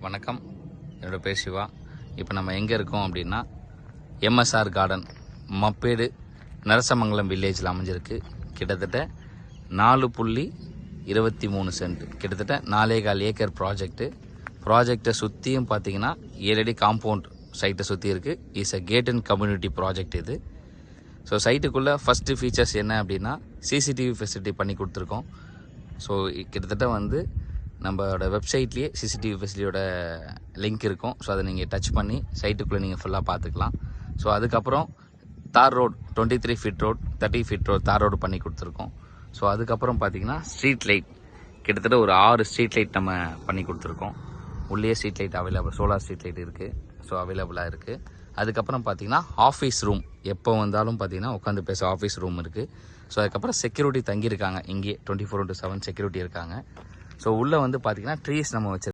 வணக்கம், என்னோட பேர் சிவா. இப்போ நம்ம எங்கே இருக்கோம் அப்படின்னா எம்எஸ்ஆர் கார்டன் மப்பேடு நரசமங்கலம் வில்லேஜில் அமைஞ்சிருக்கு. கிட்டத்தட்ட 4.23 சென்ட், கிட்டத்தட்ட 4.25 ஏக்கர் ப்ராஜெக்டை சுற்றியும் பார்த்தீங்கன்னா 7 அடி காம்பவுண்ட் சைட்டை சுற்றி இருக்குது. Is a gate and community project இது. ஸோ சைட்டுக்குள்ளே ஃபஸ்ட்டு ஃபீச்சர்ஸ் என்ன அப்படின்னா சிசிடிவி ஃபெசிலிட்டி பண்ணி கொடுத்துருக்கோம். ஸோ கிட்டத்தட்ட வந்து நம்மளோட வெப்சைட்லேயே சிசிடிவி ஃபெசிலிட்டியோட லிங்க் இருக்கும். ஸோ அதை நீங்கள் டச் பண்ணி சைட்டுக்குள்ளே நீங்கள் ஃபுல்லாக பார்த்துக்கலாம். ஸோ அதுக்கப்புறம் தார் road 23 feet road 30 feet road தார் ரோடு பண்ணி கொடுத்துருக்கோம். ஸோ அதுக்கப்புறம் பார்த்தீங்கன்னா ஸ்ட்ரீட் லைட் கிட்டத்தட்ட ஒரு 6 ஸ்ட்ரீட் லைட் நம்ம பண்ணி கொடுத்துருக்கோம். உள்ளே street light available, solar street light இருக்குது. ஸோ அவைலபிளாக இருக்குது. அதுக்கப்புறம் பார்த்தீங்கன்னா ஆஃபீஸ் ரூம், எப்போ வந்தாலும் பார்த்தீங்கன்னா உட்காந்து பேச ஆஃபீஸ் ரூம் இருக்குது. ஸோ அதுக்கப்புறம் செக்யூரிட்டி தங்கியிருக்காங்க, இங்கே 24/7 செக்யூரிட்டி இருக்காங்க. ஸோ உள்ளே வந்து பார்த்தீங்கன்னா ட்ரீஸ் நம்ம வச்சு